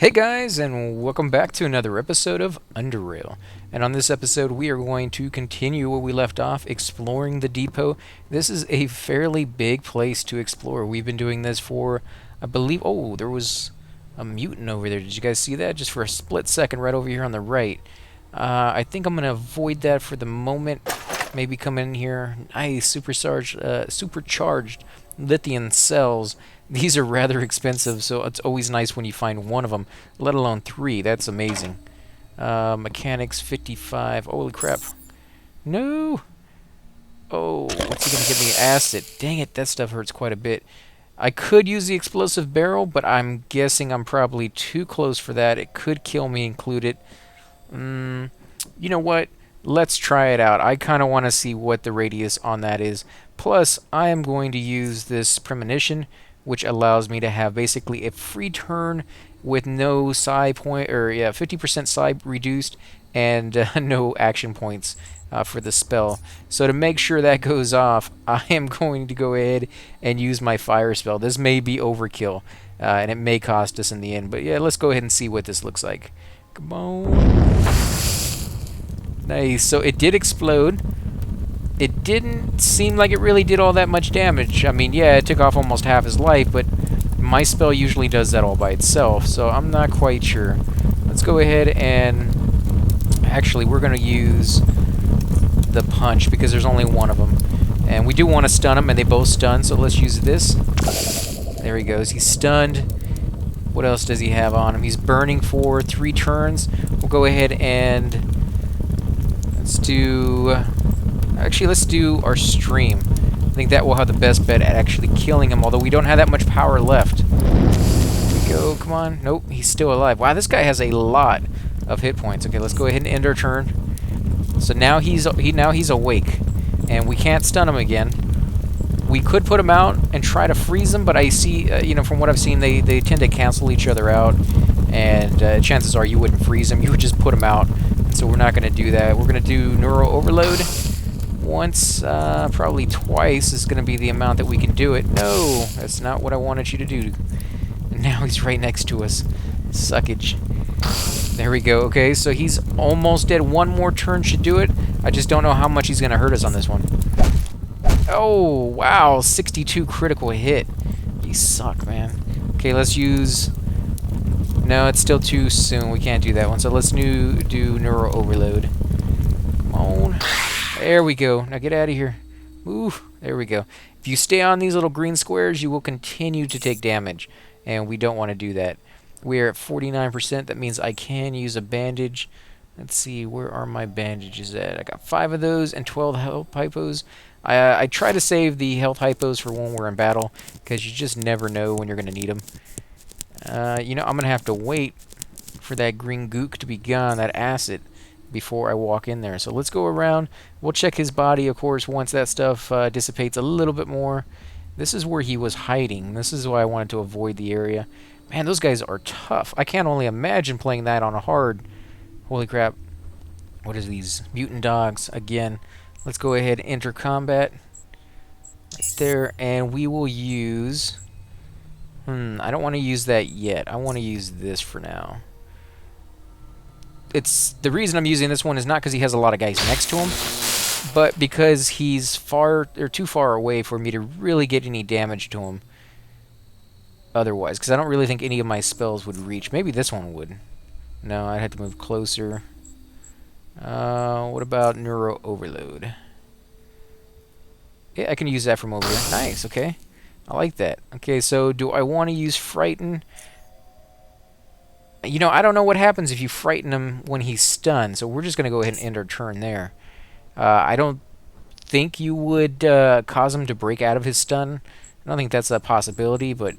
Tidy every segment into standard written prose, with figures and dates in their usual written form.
Hey guys, and welcome back to another episode of Underrail. And on this episode, we are going to continue where we left off, exploring the depot. This is a fairly big place to explore. We've been doing this for, I believe, oh, there was a mutant over there. Did you guys see that? Just for a split second right over here on the right. I think I'm going to avoid that for the moment. Maybe come in here. Nice, supercharged lithium cells. These are rather expensive, so it's always nice when you find one of them, let alone three. That's amazing. Mechanics 55. Holy crap. No! Oh, what's he going to give me? Acid. Dang it, that stuff hurts quite a bit. I could use the explosive barrel, but I'm guessing I'm probably too close for that. It could kill me included. You know what? Let's try it out. I kind of want to see what the radius on that is. Plus, I am going to use this premonition, which allows me to have basically a free turn with no psi point, or 50% psi reduced, and no action points for the spell. So to make sure that goes off, I am going to go ahead and use my fire spell. This may be overkill, and it may cost us in the end, but yeah, let's go ahead and see what this looks like. Come on. Nice. So it did explode. It didn't seem like it really did all that much damage. I mean, yeah, it took off almost half his life, but my spell usually does that all by itself, so I'm not quite sure. Let's go ahead and... Actually, we're going to use the punch, because there's only one of them. And we do want to stun him, and they both stun, so let's use this. There he goes. He's stunned. What else does he have on him? He's burning for 3 turns. We'll go ahead and... Let's do... Actually, let's do our stream. I think that will have the best bet at actually killing him, although we don't have that much power left. Here we go, come on. Nope, he's still alive. Wow, this guy has a lot of hit points. Okay, let's go ahead and end our turn. So now he's awake, and we can't stun him again. We could put him out and try to freeze him, but I see, from what I've seen, they tend to cancel each other out, and chances are you wouldn't freeze him. You would just put him out. So we're not going to do that. We're going to do Neural Overload. Once, probably twice is going to be the amount that we can do it. No, that's not what I wanted you to do. And now he's right next to us. Suckage. There we go. Okay, so he's almost dead. One more turn should do it. I just don't know how much he's going to hurt us on this one. Oh, wow. 62 critical hit. You suck, man. Okay, let's use... No, it's still too soon. We can't do that one. So let's do Neural Overload. Come on. There we go. Now get out of here. Ooh, there we go. If you stay on these little green squares, you will continue to take damage. And we don't want to do that. We're at 49%. That means I can use a bandage. Let's see, where are my bandages at? I got 5 of those and 12 health hypos. I try to save the health hypos for when we're in battle, because you just never know when you're going to need them. I'm going to have to wait for that green gook to be gone, that acid, before I walk in there. So let's go around. We'll check his body, of course, once that stuff dissipates a little bit more. This is where he was hiding. This is why I wanted to avoid the area. Man, those guys are tough. I can't only imagine playing that on a hard. Holy crap. What is these? Mutant dogs. Again, let's go ahead and enter combat. Right there. And we will use... I don't want to use that yet. I want to use this for now. The reason I'm using this one is not because he has a lot of guys next to him, but because he's too far away for me to really get any damage to him otherwise, because I don't really think any of my spells would reach. Maybe this one would. No, I'd have to move closer. What about Neuro Overload? Yeah, I can use that from over there. Nice, okay. I like that. Okay, so do I want to use Frighten? I don't know what happens if you frighten him when he's stunned, so we're just going to go ahead and end our turn there. I don't think you would cause him to break out of his stun. I don't think that's a possibility, but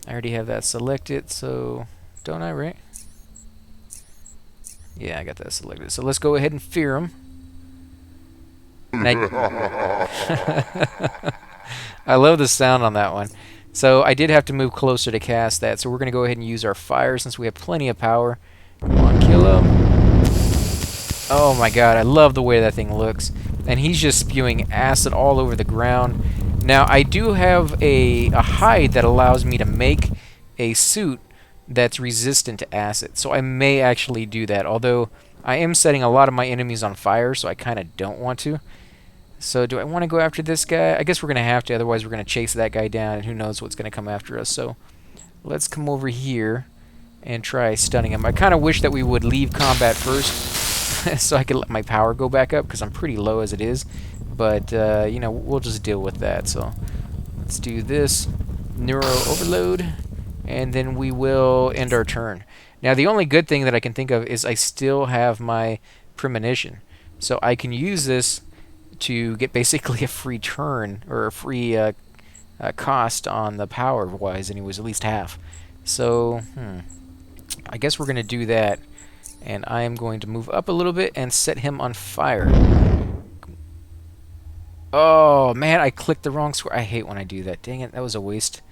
I already have that selected, so don't I, right? Yeah, I got that selected. So let's go ahead and fear him. I love the sound on that one. So I did have to move closer to cast that, so we're going to go ahead and use our fire since we have plenty of power. Come on, kill him. Oh my god, I love the way that thing looks. And he's just spewing acid all over the ground. Now, I do have a hide that allows me to make a suit that's resistant to acid. So I may actually do that, although I am setting a lot of my enemies on fire, so I kind of don't want to. So do I want to go after this guy? I guess we're going to have to, otherwise we're going to chase that guy down, and who knows what's going to come after us. So let's come over here and try stunning him. I kind of wish that we would leave combat first so I could let my power go back up, because I'm pretty low as it is. But, you know, we'll just deal with that. So let's do this. Neuro overload. And then we will end our turn. Now, the only good thing that I can think of is I still have my premonition. So I can use this to get basically a free turn, or a free cost on the power-wise, anyways, at least half. So, I guess we're going to do that. And I am going to move up a little bit and set him on fire. Oh, man, I clicked the wrong square. I hate when I do that. Dang it, that was a waste.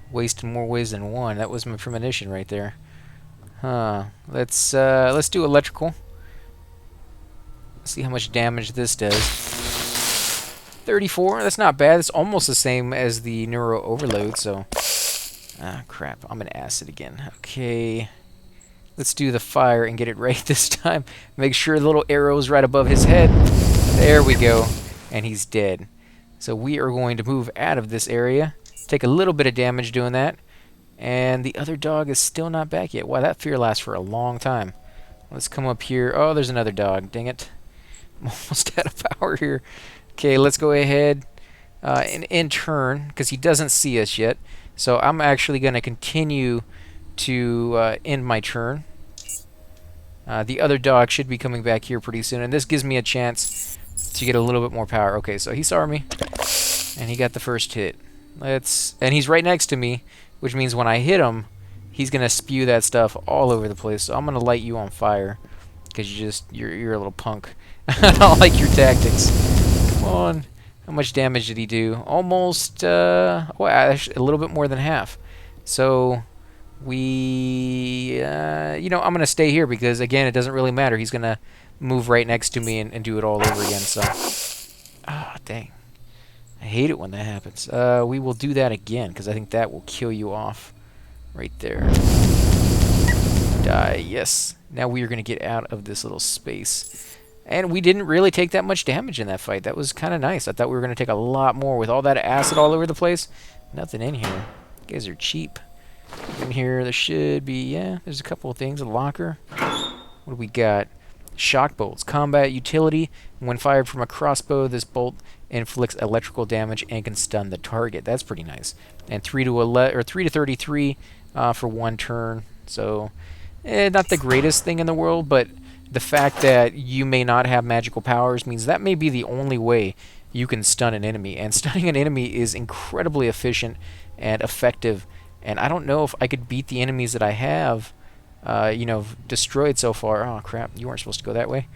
Waste in more ways than one. That was my premonition right there. Let's do electrical. See how much damage this does. 34. That's not bad. It's almost the same as the neuro overload. So, crap. I'm gonna acid again. Okay. Let's do the fire and get it right this time. Make sure the little arrow's right above his head. There we go. And he's dead. So we are going to move out of this area. Take a little bit of damage doing that. And the other dog is still not back yet. Wow, that fear lasts for a long time. Let's come up here. Oh, there's another dog. Dang it. I'm almost out of power here. Okay, let's go ahead and end turn, because he doesn't see us yet. So I'm actually going to continue to end my turn. The other dog should be coming back here pretty soon, and this gives me a chance to get a little bit more power. Okay, so he saw me, and he got the first hit. And he's right next to me, which means when I hit him, he's gonna spew that stuff all over the place. So I'm gonna light you on fire, because you're a little punk. I don't like your tactics. Come on. How much damage did he do? Almost, well, actually, a little bit more than half. So we, you know, I'm gonna stay here because, again, it doesn't really matter. He's gonna move right next to me and do it all over again. So, dang. I hate it when that happens. We will do that again, because I think that will kill you off right there. Die. Yes. Now we are going to get out of this little space. And we didn't really take that much damage in that fight. That was kind of nice. I thought we were going to take a lot more with all that acid all over the place. Nothing in here. You guys are cheap. In here, there should be, yeah, there's a couple of things. A locker. What do we got? Shock bolts. Combat utility. When fired from a crossbow, this bolt inflicts electrical damage and can stun the target. That's pretty nice. And 3 to 33 for 1 turn. So, not the greatest thing in the world, but the fact that you may not have magical powers means that may be the only way you can stun an enemy. And stunning an enemy is incredibly efficient and effective. And I don't know if I could beat the enemies that I have, you know, destroyed so far. Oh, crap. You weren't supposed to go that way.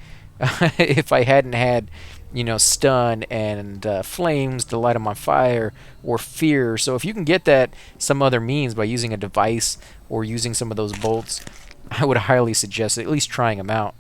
If I hadn't had, you know, stun and flames to light them on fire, or fear. So if you can get that some other means by using a device or using some of those bolts, I would highly suggest at least trying them out.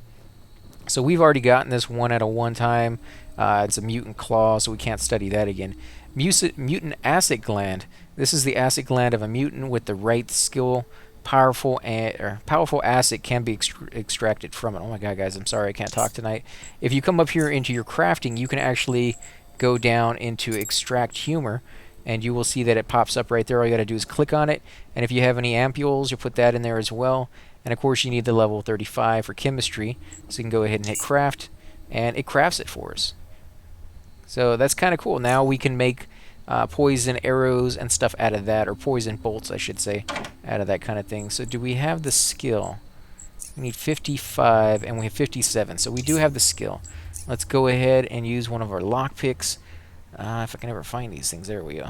So we've already gotten this 1 out of 1 time. It's a mutant claw, so we can't study that again. Mutant acid gland. This is the acid gland of a mutant with the right skill. Powerful acid can be extracted from it. Oh my god, guys, I'm sorry I can't talk tonight. If you come up here into your crafting, you can actually go down into extract humor, and you will see that it pops up right there. All you gotta do is click on it, and if you have any ampules, you'll put that in there as well. And of course you need the level 35 for chemistry, so you can go ahead and hit craft, and it crafts it for us. So that's kind of cool. Now we can make poison arrows and stuff out of that, or poison bolts, I should say, out of that kind of thing. So do we have the skill? We need 55, and we have 57, so we do have the skill. Let's go ahead and use one of our lockpicks. If I can ever find these things. There we go.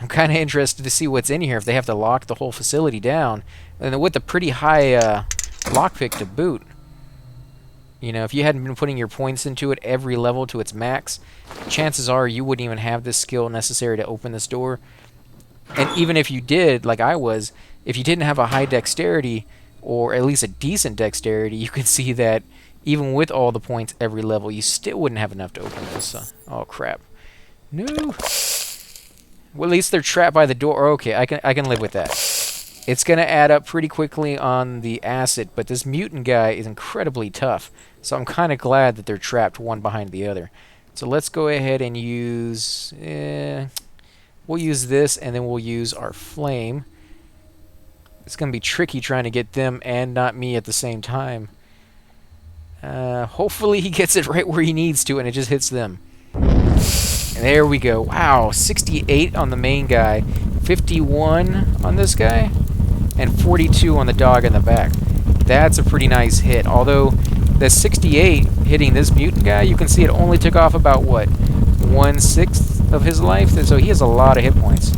I'm kind of interested to see what's in here, if they have to lock the whole facility down. And with a pretty high lockpick to boot. You know, if you hadn't been putting your points into it every level to its max, chances are you wouldn't even have the skill necessary to open this door. And even if you did, like I was, if you didn't have a high dexterity, or at least a decent dexterity, you can see that even with all the points every level, you still wouldn't have enough to open this. Oh, crap. No. Well, at least they're trapped by the door. Okay, I can live with that. it's going to add up pretty quickly on the acid, but this mutant guy is incredibly tough. So I'm kind of glad that they're trapped one behind the other. So let's go ahead and use... we'll use this, and then we'll use our flame. It's going to be tricky trying to get them and not me at the same time. Hopefully he gets it right where he needs to, and it just hits them. And there we go. Wow, 68 on the main guy, 51 on this guy, and 42 on the dog in the back. That's a pretty nice hit. Although the 68 hitting this mutant guy, you can see it only took off about, what, 1/6 of his life? So he has a lot of hit points.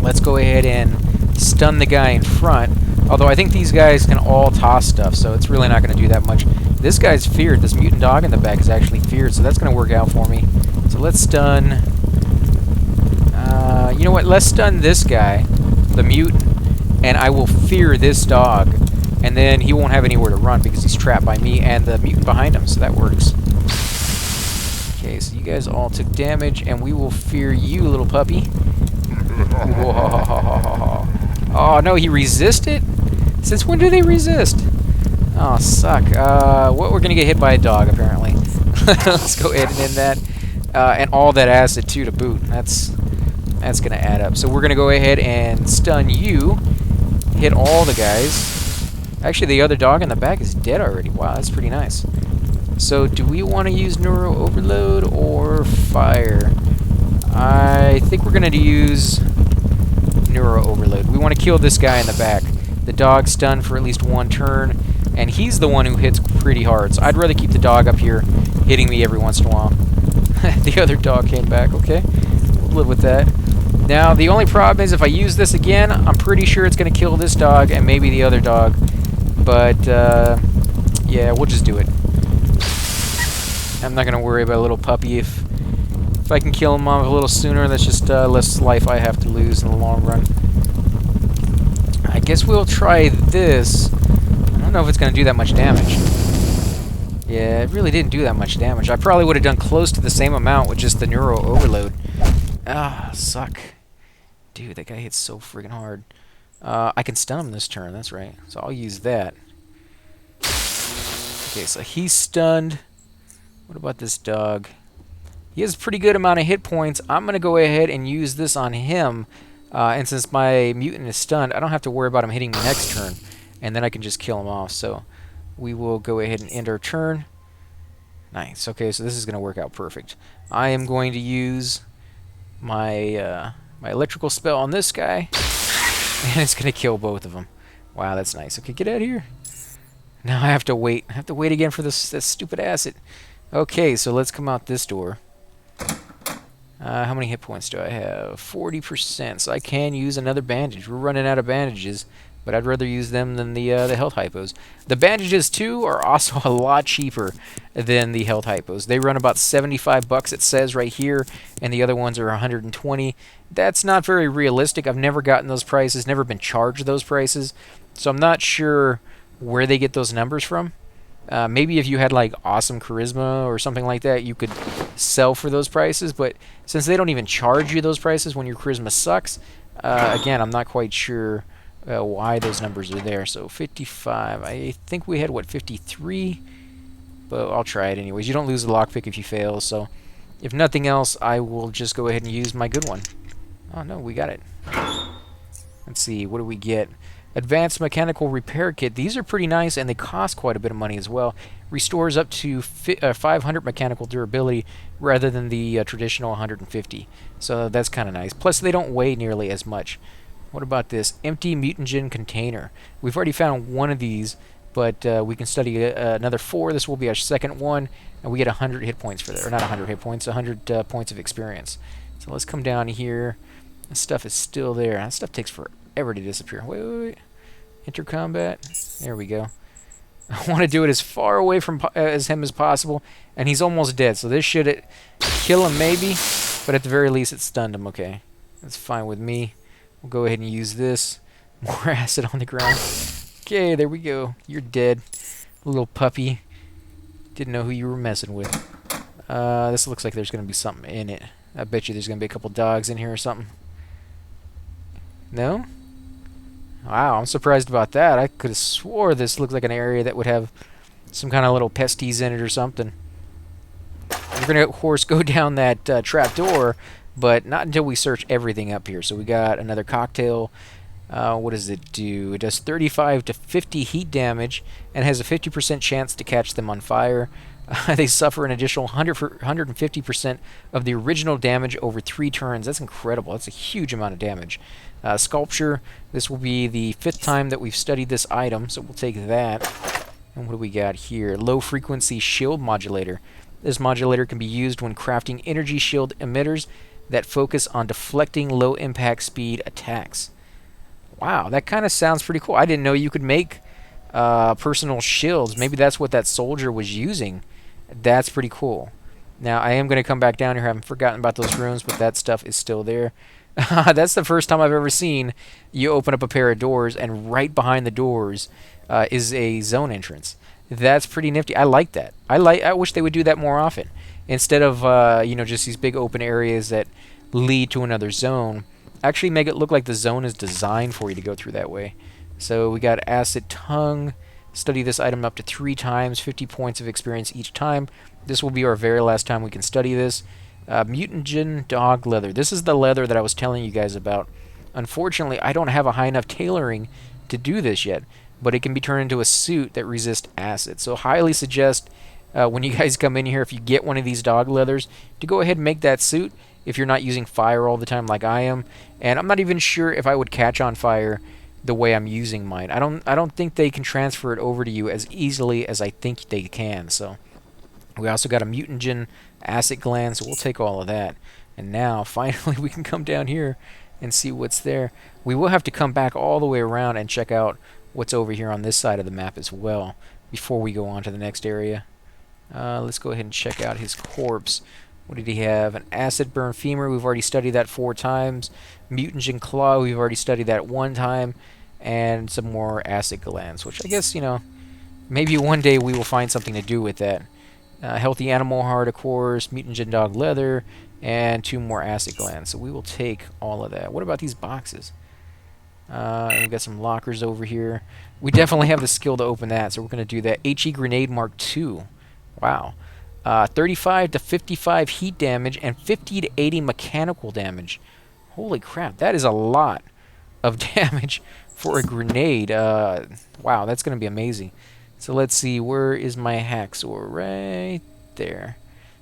Let's go ahead and stun the guy in front. Although I think these guys can all toss stuff, so it's really not going to do that much. This guy's feared. This mutant dog in the back is actually feared, so that's going to work out for me. So let's stun... you know what? Let's stun this guy, the mutant, and I will fear this dog. And then he won't have anywhere to run because he's trapped by me and the mutant behind him, so that works. Okay, so you guys all took damage, and we will fear you, little puppy. Whoa. Oh, no, he resisted? Since when do they resist? Oh, suck. We're going to get hit by a dog, apparently. Let's go ahead and end that. And all that acid, too, to boot. That's going to add up. So we're going to go ahead and stun you. Hit all the guys. Actually, the other dog in the back is dead already. Wow, that's pretty nice. So do we want to use Neuro Overload or Fire? I think we're going to use Neuro Overload. We want to kill this guy in the back. The dog's stunned for at least one turn, and he's the one who hits pretty hard. So I'd rather keep the dog up here hitting me every once in a while. The other dog came back. Okay, we'll live with that. Now, the only problem is if I use this again, I'm pretty sure it's going to kill this dog and maybe the other dog. But, yeah, we'll just do it. I'm not going to worry about a little puppy. If I can kill him off a little sooner, that's just less life I have to lose in the long run. I guess we'll try this. I don't know if it's going to do that much damage. Yeah, it really didn't do that much damage. I probably would have done close to the same amount with just the Neuro Overload. Ah, suck. Dude, that guy hits so friggin' hard. I can stun him this turn, that's right. So I'll use that. Okay, so he's stunned. What about this dog? He has a pretty good amount of hit points. I'm going to go ahead and use this on him. And since my mutant is stunned, I don't have to worry about him hitting me next turn. And then I can just kill him off. So we will go ahead and end our turn. Nice. Okay, so this is going to work out perfect. I am going to use my my electrical spell on this guy. And it's going to kill both of them. Wow, that's nice. Okay, get out of here. Now I have to wait. I have to wait again for this stupid acid. Okay, so let's come out this door. How many hit points do I have? 40%. So I can use another bandage. We're running out of bandages, but I'd rather use them than the health hypos. The bandages, too, are also a lot cheaper than the health hypos. They run about 75 bucks, it says right here, and the other ones are 120. That's not very realistic. I've never gotten those prices, never been charged those prices, so I'm not sure where they get those numbers from. Maybe if you had like awesome charisma or something like that, you could sell for those prices, but since they don't even charge you those prices when your charisma sucks, again, I'm not quite sure why those numbers are there. So 55, I think we had, what, 53? But I'll try it anyways. You don't lose the lockpick if you fail, so if nothing else, I will just go ahead and use my good one. Oh no, we got it. Let's see, what do we get? Advanced Mechanical Repair Kit. These are pretty nice, and they cost quite a bit of money as well. Restores up to 500 mechanical durability rather than the traditional 150. So that's kind of nice. Plus, they don't weigh nearly as much. What about this? Empty Mutagen Container. We've already found one of these, but we can study another 4. This will be our second one, and we get 100 hit points for that. Or not 100 hit points, 100 points of experience. So let's come down here. This stuff is still there. That stuff takes forever to disappear. Wait. Enter combat. There we go. I want to do it as far away from him as possible, and he's almost dead, so this should kill him maybe, but at the very least it stunned him. Okay, that's fine with me. We'll go ahead and use this. More acid on the ground. Okay, there we go. You're dead, little puppy. Didn't know who you were messing with. This looks like there's going to be something in it. I bet you there's going to be a couple dogs in here or something. No? Wow, I'm surprised about that. I could have swore this looked like an area that would have some kind of little pesties in it or something. We're going to, of course, go down that trap door, but not until we search everything up here. So we got another cocktail. What does it do? It does 35 to 50 heat damage and has a 50% chance to catch them on fire. They suffer an additional 150% of the original damage over 3 turns. That's incredible. That's a huge amount of damage. Sculpture, this will be the 5th time that we've studied this item, so we'll take that. And what do we got here? Low frequency shield modulator. This modulator can be used when crafting energy shield emitters that focus on deflecting low impact speed attacks. Wow, that kind of sounds pretty cool. I didn't know you could make personal shields. Maybe that's what that soldier was using. That's pretty cool. Now, I am going to come back down here. I haven't forgotten about those rooms, but that stuff is still there. That's the first time I've ever seen you open up a pair of doors, and right behind the doors is a zone entrance. That's pretty nifty. I like that. I wish they would do that more often. Instead of, just these big open areas that lead to another zone, actually make it look like the zone is designed for you to go through that way. So we got Acid Tongue. Study this item up to 3 times, 50 points of experience each time. This will be our very last time we can study this. Mutant Dog Leather. This is the leather that I was telling you guys about. Unfortunately, I don't have a high enough tailoring to do this yet, but it can be turned into a suit that resists acid. So highly suggest when you guys come in here, if you get one of these dog leathers, to go ahead and make that suit if you're not using fire all the time like I am. And I'm not even sure if I would catch on fire the way I'm using mine. I don't think they can transfer it over to you as easily as I think they can. So we also got a mutagen acid gland, so we'll take all of that. And now finally we can come down here and see what's there. We will have to come back all the way around and check out what's over here on this side of the map as well before we go on to the next area. Let's go ahead and check out his corpse. What did he have? An acid burn femur. We've already studied that 4 times. Mutagen claw. We've already studied that 1 time. And some more acid glands, which I guess, maybe one day we will find something to do with that. Healthy animal heart, of course. Mutagen dog leather. And 2 more acid glands. So we will take all of that. What about these boxes? And we've got some lockers over here. We definitely have the skill to open that, so we're going to do that. HE Grenade Mark II. Wow. 35 to 55 heat damage and 50 to 80 mechanical damage. Holy crap, that is a lot of damage for a grenade. Wow, that's going to be amazing. So let's see, where is my hacksaw? Right there.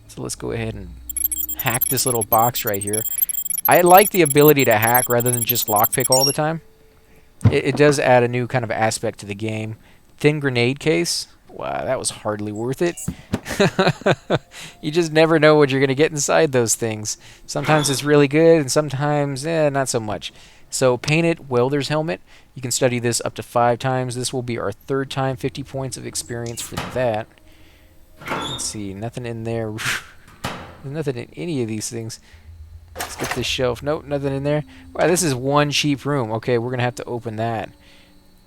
So let's go ahead and hack this little box right here. I like the ability to hack rather than just lockpick all the time. It does add a new kind of aspect to the game. Thin grenade case. Wow, that was hardly worth it. You just never know what you're going to get inside those things. Sometimes it's really good, and sometimes, not so much. So, painted welder's helmet. You can study this up to 5 times. This will be our 3rd time, 50 points of experience for that. Let's see, nothing in there. There's nothing in any of these things. Let's get this shelf. Nope, nothing in there. Wow, this is one cheap room. Okay, we're going to have to open that.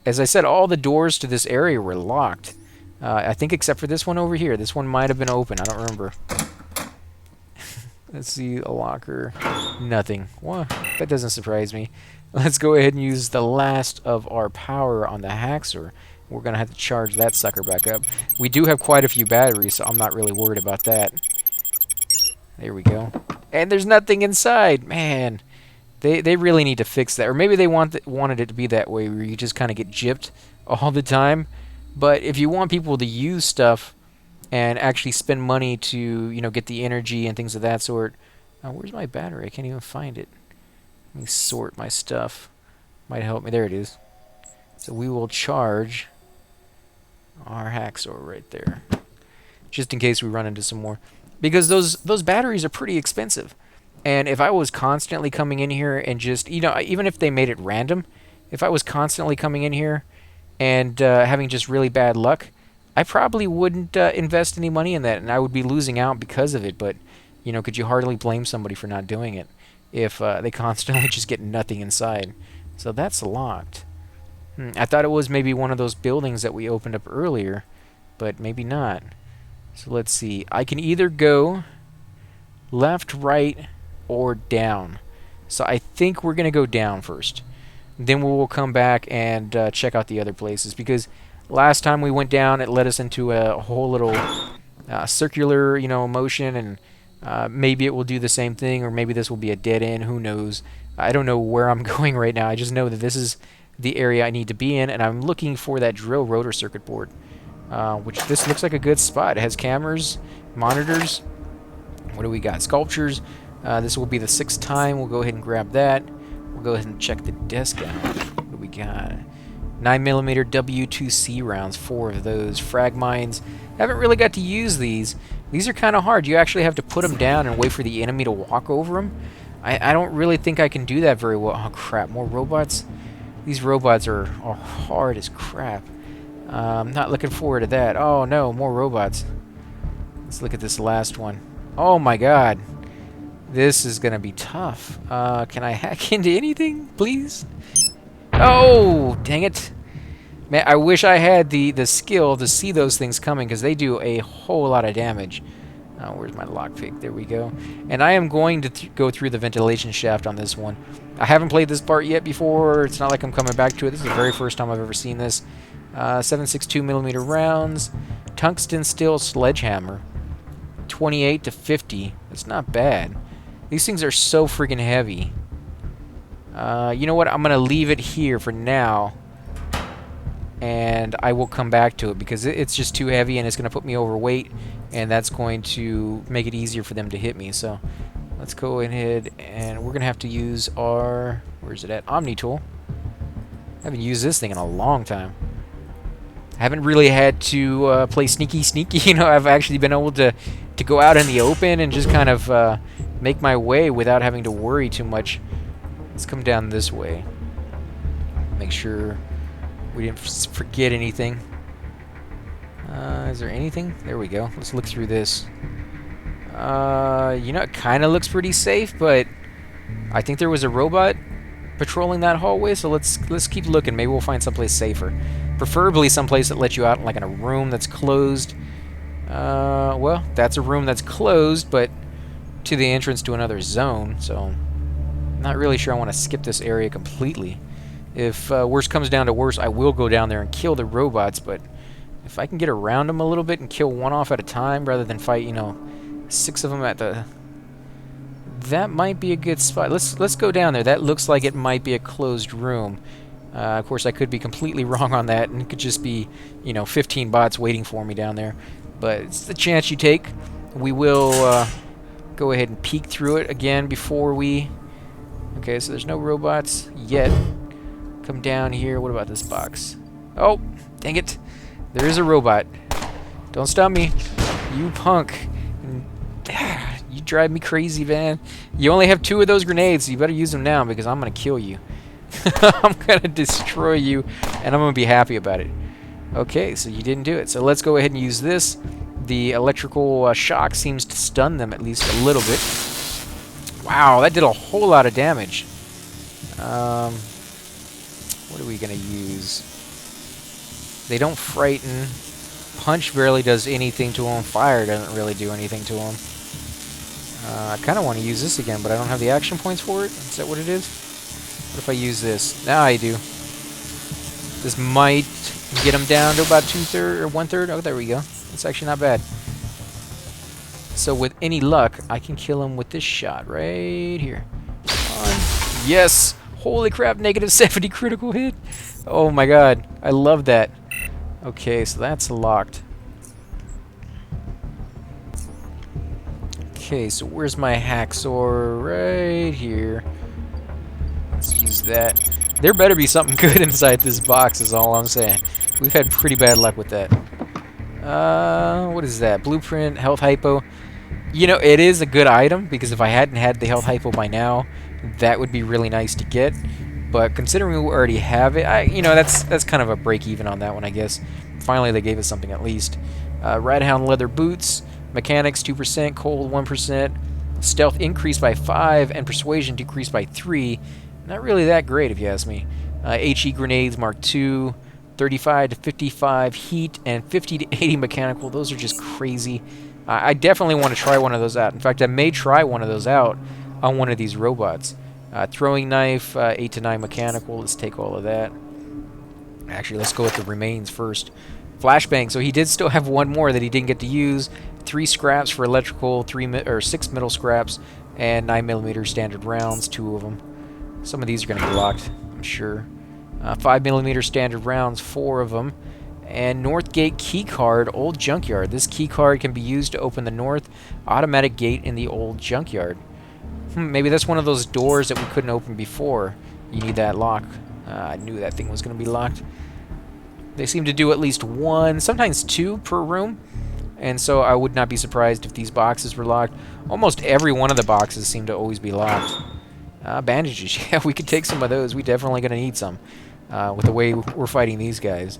As I said, all the doors to this area were locked. I think except for this one over here. This one might have been open. I don't remember. Let's see, a locker. Nothing. Well, that doesn't surprise me. Let's go ahead and use the last of our power on the hacksaw. We're going to have to charge that sucker back up. We do have quite a few batteries, so I'm not really worried about that. There we go. And there's nothing inside. Man, they really need to fix that. Or maybe they wanted it to be that way, where you just kind of get gypped all the time. But if you want people to use stuff and actually spend money to, get the energy and things of that sort. Where's my battery? I can't even find it. Let me sort my stuff. Might help me. There it is. So we will charge our hacksaw right there, just in case we run into some more. Because those batteries are pretty expensive. And if I was constantly coming in here and just, even if they made it random, if I was constantly coming in here and having just really bad luck, I probably wouldn't invest any money in that, and I would be losing out because of it. But, could you hardly blame somebody for not doing it if they constantly just get nothing inside? So that's locked. I thought it was maybe one of those buildings that we opened up earlier, but maybe not. So let's see. I can either go left, right, or down. So I think we're going to go down first. Then we will come back and check out the other places, because last time we went down, it led us into a whole little circular, motion, and maybe it will do the same thing, or maybe this will be a dead end. Who knows? I don't know where I'm going right now. I just know that this is the area I need to be in, and I'm looking for that drill rotor circuit board, which this looks like a good spot. It has cameras, monitors. What do we got? Sculptures. This will be the 6th time. We'll go ahead and grab that. We'll go ahead and check the desk out. What do we got? 9mm W2C rounds, 4 of those. Frag mines. Haven't really got to use these. These are kind of hard. You actually have to put them down and wait for the enemy to walk over them. I don't really think I can do that very well. Oh, crap. More robots? These robots are hard as crap. I'm not looking forward to that. Oh, no. More robots. Let's look at this last one. Oh, my God. This is going to be tough. Can I hack into anything, please? Oh, dang it. Man, I wish I had the skill to see those things coming, because they do a whole lot of damage. Where's my lockpick? There we go. And I am going to go through the ventilation shaft on this one. I haven't played this part yet before. It's not like I'm coming back to it. This is the very first time I've ever seen this. 7.62mm rounds. Tungsten steel sledgehammer. 28 to 50. That's not bad. These things are so freaking heavy. You know what? I'm going to leave it here for now. And I will come back to it, because it's just too heavy and it's going to put me overweight, and that's going to make it easier for them to hit me. So let's go ahead, and we're going to have to use our, where's it at? Omni tool. I haven't used this thing in a long time. I haven't really had to play sneaky. I've actually been able to go out in the open and just kind of make my way without having to worry too much. Let's come down this way. Make sure we didn't forget anything. Is there anything? There we go. Let's look through this. It kind of looks pretty safe, but I think there was a robot patrolling that hallway, so let's keep looking. Maybe we'll find someplace safer. Preferably someplace that lets you out, like in a room that's closed. Well, that's a room that's closed, but to the entrance to another zone, so I'm not really sure I want to skip this area completely. If worse comes down to worse, I will go down there and kill the robots, but if I can get around them a little bit and kill one off at a time rather than fight, 6 of them at the... That might be a good spot. Let's go down there. That looks like it might be a closed room. Of course, I could be completely wrong on that, and it could just be, 15 bots waiting for me down there. But it's the chance you take. We will go ahead and peek through it again before we... Okay, so there's no robots yet. Come down here. What about this box? Oh, dang it. There is a robot. Don't stop me, you punk. You drive me crazy, man. You only have 2 of those grenades, so you better use them now, because I'm going to kill you. I'm going to destroy you, and I'm going to be happy about it. Okay, so you didn't do it. So let's go ahead and use this. The electrical shock seems to stun them at least a little bit. Wow, that did a whole lot of damage. What are we going to use? They don't frighten. Punch barely does anything to them. Fire doesn't really do anything to them. I kind of want to use this again, but I don't have the action points for it. Is that what it is? What if I use this? Now I do. This might get them down to about 2/3 or 1/3. Oh, there we go. It's actually not bad. So with any luck, I can kill him with this shot right here. Come on. Yes! Holy crap, -70 critical hit. Oh my god. I love that. Okay, so that's locked. Okay, so where's my hacksaw? Right here. Let's use that. There better be something good inside this box is all I'm saying. We've had pretty bad luck with that. What is that? Blueprint, health hypo. It is a good item, because if I hadn't had the health hypo by now, that would be really nice to get. But considering we already have it, that's kind of a break even on that one, I guess. Finally, they gave us something at least. Radhound leather boots, mechanics 2%, cold 1%, stealth increased by 5, and persuasion decreased by 3. Not really that great, if you ask me. HE grenades Mark II, 35 to 55 heat, and 50 to 80 mechanical. Those are just crazy. I definitely want to try one of those out. In fact, I may try one of those out on one of these robots. Throwing knife, 8 to 9 mechanical. Let's take all of that. Actually, let's go with the remains first. Flashbang. So he did still have one more that he didn't get to use. 3 scraps for electrical, 6 middle scraps, and 9mm standard rounds. 2 of them. Some of these are going to be locked, I'm sure. 5mm standard rounds, 4 of them. And Northgate keycard, old junkyard. This keycard can be used to open the north automatic gate in the old junkyard. Maybe that's one of those doors that we couldn't open before. You need that lock. I knew that thing was going to be locked. They seem to do at least 1, sometimes 2 per room. And so I would not be surprised if these boxes were locked. Almost every one of the boxes seem to always be locked. Bandages. Yeah, we could take some of those. We're definitely going to need some with the way we're fighting these guys.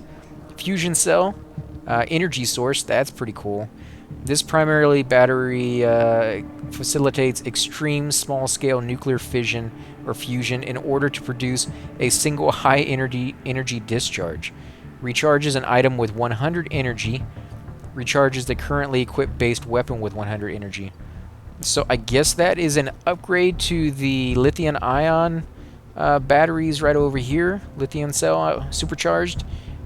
Fusion cell. Energy source. That's pretty cool. This primarily battery facilitates extreme small-scale nuclear fission or fusion in order to produce a single high-energy discharge. Recharges an item with 100 energy. Recharges the currently equipped based weapon with 100 energy. So I guess that is an upgrade to the lithium-ion batteries right over here. Lithium cell supercharged,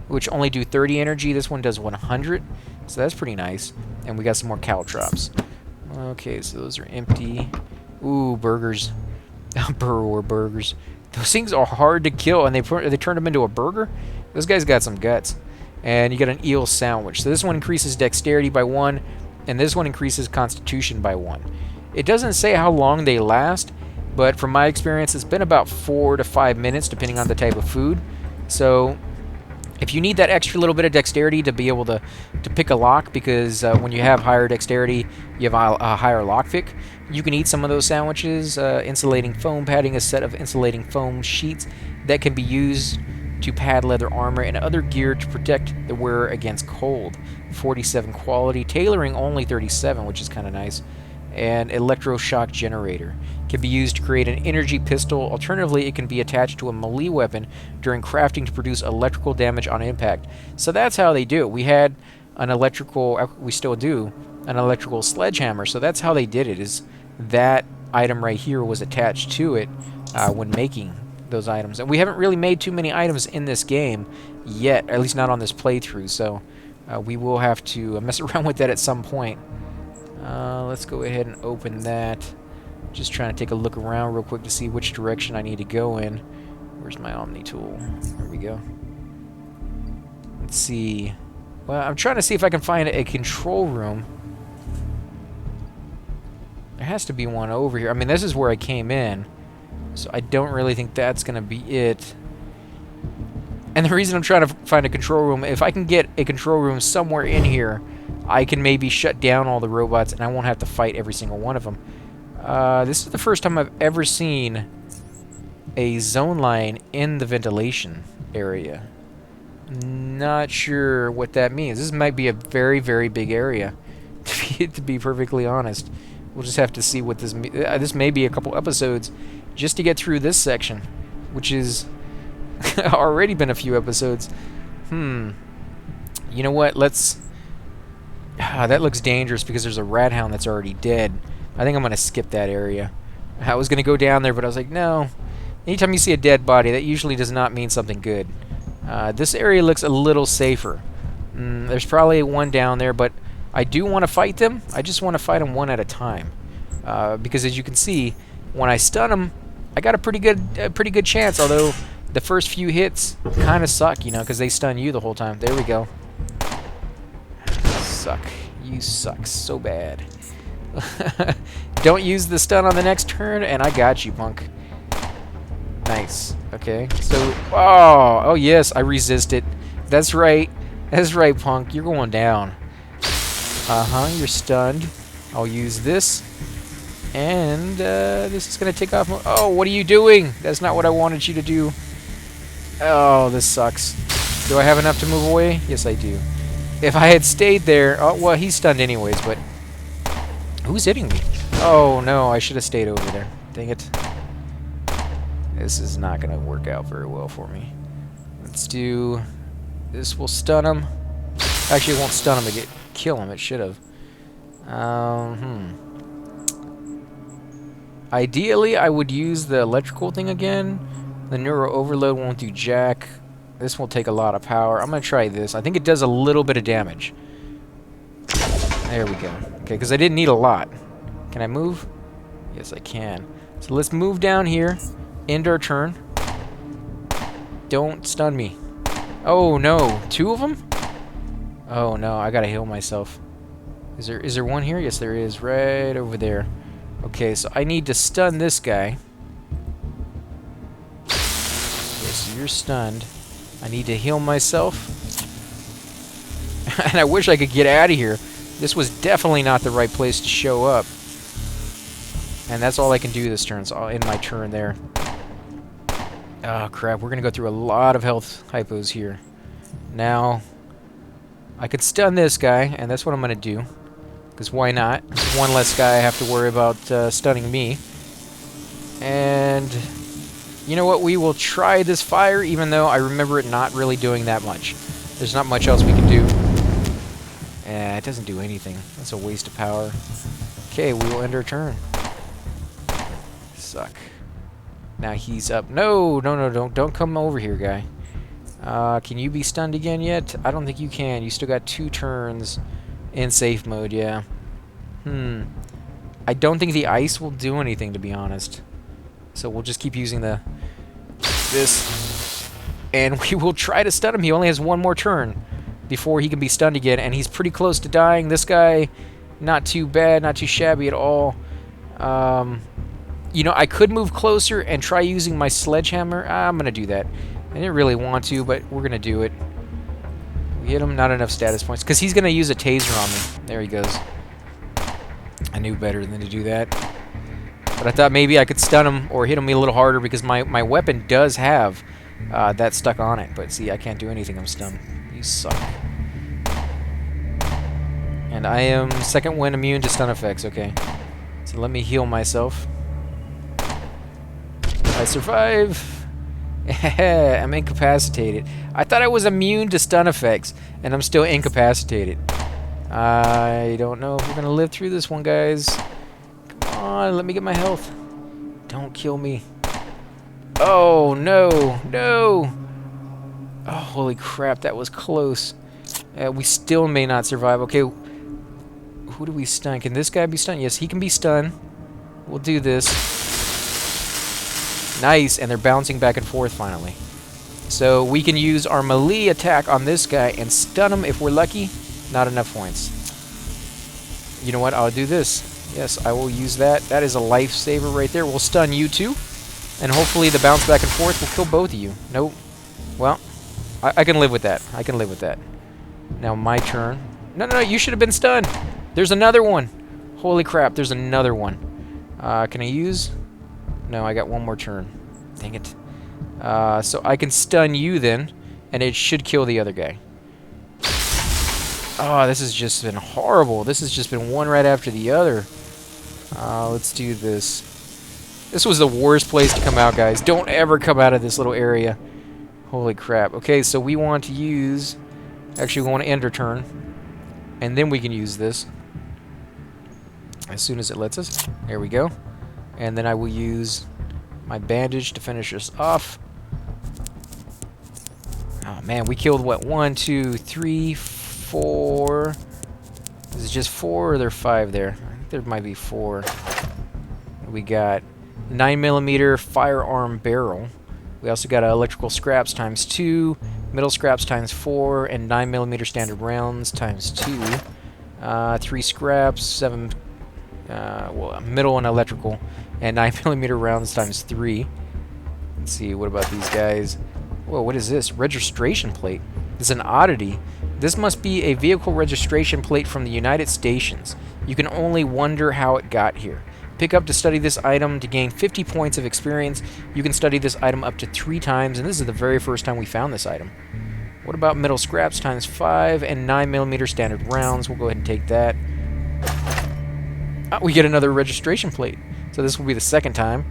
which only do 30 energy. This one does 100. So that's pretty nice. And we got some more caltrops. Okay, so those are empty. Ooh, burgers. Burgers. Those things are hard to kill, and they turned them into a burger? Those guys got some guts. And you get an eel sandwich. So this one increases dexterity by 1, and this one increases constitution by 1. It doesn't say how long they last, but from my experience, it's been about 4 to 5 minutes, depending on the type of food. So if you need that extra little bit of dexterity to be able to pick a lock, because when you have higher dexterity, you have a higher lockpick, you can eat some of those sandwiches. Insulating foam padding, a set of insulating foam sheets that can be used to pad leather armor and other gear to protect the wearer against cold. 47 quality, tailoring only 37, which is kind of nice. And electroshock generator can be used to create an energy pistol. Alternatively, it can be attached to a melee weapon during crafting to produce electrical damage on impact. So that's how they do it. We had an electrical, we still do, an electrical sledgehammer. So that's how they did it, is that item right here was attached to it when making those items. And we haven't really made too many items in this game yet, at least not on this playthrough. So we will have to mess around with that at some point. Let's go ahead and open that. Just trying to take a look around real quick to see which direction I need to go in. Where's my Omni tool? There we go. Let's see. Well, I'm trying to see if I can find a control room. There has to be one over here. I mean, this is where I came in, so I don't really think that's going to be it. And the reason I'm trying to find a control room, if I can get a control room somewhere in here, I can maybe shut down all the robots and I won't have to fight every single one of them. This is the first time I've ever seen a zone line in the ventilation area. Not sure what that means. This might be a very, very big area, to be perfectly honest. We'll just have to see what this means. This may be a couple episodes just to get through this section, which is already been a few episodes. You know what? Let's... that looks dangerous because there's a rat hound that's already dead. I think I'm going to skip that area. I was going to go down there, but I was like, no. Anytime you see a dead body, that usually does not mean something good. This area looks a little safer. There's probably one down there, but I do want to fight them. I just want to fight them one at a time. Because as you can see, when I stun them, I got a pretty good chance, although the first few hits kind of suck, you know, because they stun you the whole time. There we go. Suck. You suck so bad. Don't use the stun on the next turn, and I got you, punk. Nice. Okay. So, oh yes, I resist it. That's right. That's right, punk. You're going down. You're stunned. I'll use this. And this is going to take off. Oh, what are you doing? That's not what I wanted you to do. Oh, this sucks. Do I have enough to move away? Yes, I do. If I had stayed there... Oh, well, he's stunned anyways, but... Who's hitting me? Oh, no, I should have stayed over there. Dang it. This is not going to work out very well for me. Let's do... This will stun him. Actually, it won't stun him. It kill him. It should have. I Ideally, I would use the electrical thing again. The neuro overload won't do jack. This will take a lot of power. I'm going to try this. I think it does a little bit of damage. There we go. Okay, because I didn't need a lot. Can I move? Yes, I can. So let's move down here. End our turn. Don't stun me. Oh, no. 2 of them? Oh, no. I got to heal myself. Is there one here? Yes, there is. Right over there. Okay, so I need to stun this guy. Okay, so you're stunned. I need to heal myself. And I wish I could get out of here. This was definitely not the right place to show up. And that's all I can do this turn. It's all in my turn there. Oh, crap. We're going to go through a lot of health hypos here. Now, I could stun this guy, and that's what I'm going to do. Because why not? One less guy I have to worry about stunning me. And you know what? We will try this fire, even though I remember it not really doing that much. There's not much else we can do. It doesn't do anything. That's a waste of power. Okay, we will end our turn. Suck. Now he's up. No, don't come over here, guy. Can you be stunned again yet? I don't think you can. You still got 2 turns in safe mode, yeah. I don't think the ice will do anything, to be honest. So we'll just keep using this. And we will try to stun him. He only has 1 more turn before he can be stunned again. And he's pretty close to dying. This guy, not too bad, not too shabby at all. You know, I could move closer and try using my sledgehammer. I'm going to do that. I didn't really want to, but we're going to do it. We hit him, not enough status points. Because he's going to use a taser on me. There he goes. I knew better than to do that. But I thought maybe I could stun him or hit him a little harder because my weapon does have that stuck on it. But see, I can't do anything. I'm stunned. You suck. And I am second win immune to stun effects. Okay. So let me heal myself. I survive. I'm incapacitated. I thought I was immune to stun effects, and I'm still incapacitated. I don't know if we're going to live through this one, guys. Come on, let me get my health. Don't kill me. Oh, no. No. Oh, holy crap, that was close. We still may not survive. Okay, who do we stun? Can this guy be stunned? Yes, he can be stunned. We'll do this. Nice, and they're bouncing back and forth finally. So we can use our melee attack on this guy and stun him if we're lucky. Not enough points. You know what? I'll do this. Yes, I will use that. That is a lifesaver right there. We'll stun you too. And hopefully the bounce back and forth will kill both of you. Nope. Well, I can live with that. I can live with that. Now my turn. No, you should have been stunned. There's another one. Holy crap, there's another one. Can I use... No, I got 1 more turn. Dang it. So I can stun you then, and it should kill the other guy. Oh, this has just been horrible. This has just been one right after the other. Let's do this. This was the worst place to come out, guys. Don't ever come out of this little area. Holy crap. Okay, so we want to use... Actually, we want to end our turn. And then we can use this. As soon as it lets us. There we go. And then I will use my bandage to finish us off. Oh man, we killed what? 1, 2, 3, 4. Is it just 4 or are there 5 there? I think there might be 4. We got 9mm firearm barrel. We also got electrical scraps times 2, middle scraps times 4, and 9mm standard rounds times 2. 3 scraps, 7 well, middle and electrical, and 9mm rounds times 3. Let's see, what about these guys? Whoa, what is this? Registration plate. It's an oddity. This must be a vehicle registration plate from the United Stations. You can only wonder how it got here. Pick up to study this item to gain 50 points of experience. You can study this item up to 3 times, and this is the very first time we found this item. What about middle scraps times 5 and 9mm standard rounds? We'll go ahead and take that. We get another registration plate. So this will be the second time.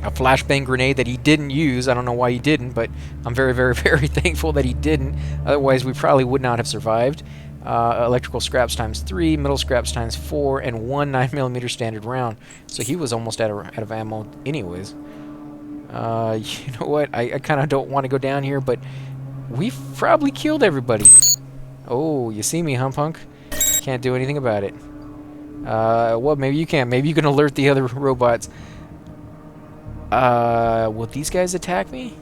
A flashbang grenade that he didn't use. I don't know why he didn't, but I'm very, very, very thankful that he didn't. Otherwise, we probably would not have survived. electrical scraps times 3, metal scraps times 4, and 1 9mm standard round. So he was almost out of ammo anyways. You know what? I kind of don't want to go down here, but we've probably killed everybody. Oh, you see me, huh, punk? Can't do anything about it. Well, maybe you can. Maybe you can alert the other robots. Will these guys attack me?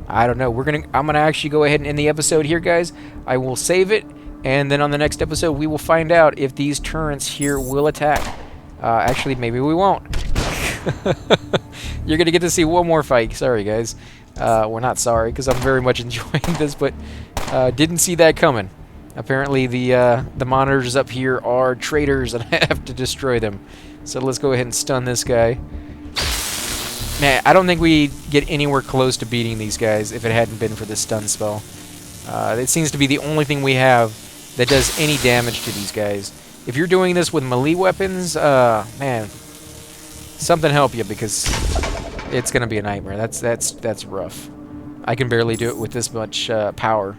I don't know. I'm gonna actually go ahead and end the episode here, guys. I will save it, and then on the next episode, we will find out if these turrets here will attack. Actually, maybe we won't. You're gonna get to see one more fight. Sorry, guys. We're not sorry, because I'm very much enjoying this, but didn't see that coming. Apparently, the monitors up here are traitors, and I have to destroy them. So let's go ahead and stun this guy. Man, I don't think we'd get anywhere close to beating these guys if it hadn't been for this stun spell. It seems to be the only thing we have that does any damage to these guys. If you're doing this with melee weapons, man, something help you, because it's gonna be a nightmare. That's rough. I can barely do it with this much power.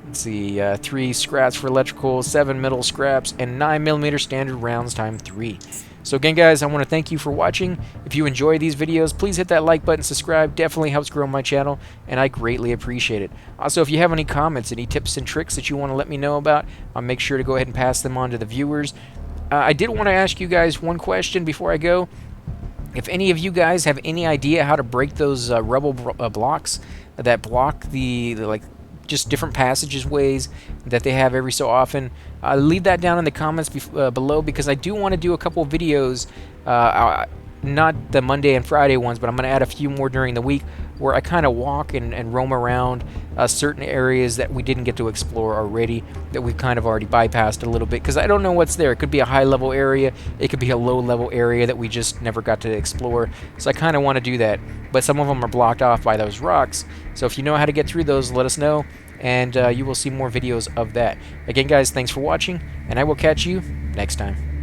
Let's see, 3 scraps for electrical, 7 metal scraps, and 9mm standard rounds times 3. So again, guys, I want to thank you for watching. If you enjoy these videos, please hit that like button, subscribe. Definitely helps grow my channel, and I greatly appreciate it. Also, if you have any comments, any tips and tricks that you want to let me know about, I'll make sure to go ahead and pass them on to the viewers. I did want to ask you guys one question before I go. If any of you guys have any idea how to break those rubble blocks that block the like just different passageways that they have every so often, leave that down in the comments below, because I do want to do a couple videos, not the Monday and Friday ones, but I'm going to add a few more during the week where I kind of walk and roam around certain areas that we didn't get to explore already, that we've kind of already bypassed a little bit, because I don't know what's there. It could be a high-level area, it could be a low-level area that we just never got to explore, so I kind of want to do that, but some of them are blocked off by those rocks, so if you know how to get through those, let us know, and you will see more videos of that. Again, guys, thanks for watching, and I will catch you next time.